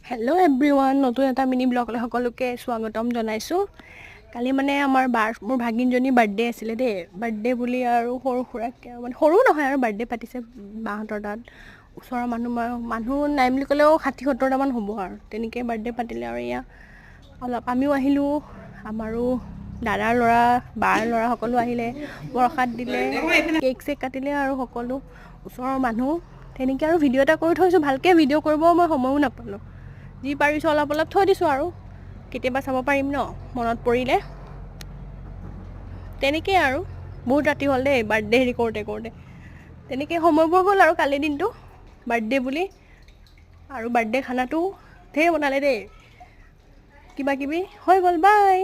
Hello' everyone, নতুন এটা mini ব্লগলৈ সকলোকে স্বাগতম জনাইছোঁ। কালি মানে মোৰ ভাগিনজনী বাৰ্থডে আছিলে দেই। বাৰ্থডে বুলি আৰু সৰু সুৰাকৈ মানে সৰু নহয় আৰু বাৰ্থডে পাতিছে বাহঁতৰ তাত। ওচৰৰ মানুহ নাই বুলি ক'লেও 60-70টামান হ'ব আৰু তেনেকৈ বাৰ্থডে পাতিলে। আৰু এয়া অলপ আমিও আহিলোঁ, আমাৰো দাদাৰ ল'ৰা বাৰ ল'ৰা সকলো আহিলে, প্ৰসাদ দিলে, কেক চেক কাটিলে আৰু সকলো ওচৰৰ মানুহ তেনেকৈ। আৰু ভিডিঅ' এটা কৰি থৈছোঁ, ভালকৈ ভিডিঅ' কৰিব মই সময়ো নাপালোঁ। যি পাৰিছোঁ অলপ অলপ থৈ দিছোঁ আৰু কেতিয়াবা চাব পাৰিম ন মনত পৰিলে। তেনেকেই আৰু বহুত ৰাতি হ'ল দেই বাৰ্থডে হেৰি কৰোঁতে তেনেকৈ সময়বোৰ গ'ল আৰু কালিৰ দিনটো বাৰ্থডে বুলি। আৰু বাৰ্থডে খানাটো ঢেৰ বনালে দেই, কিবা কিবি হৈ গ'ল। বাই।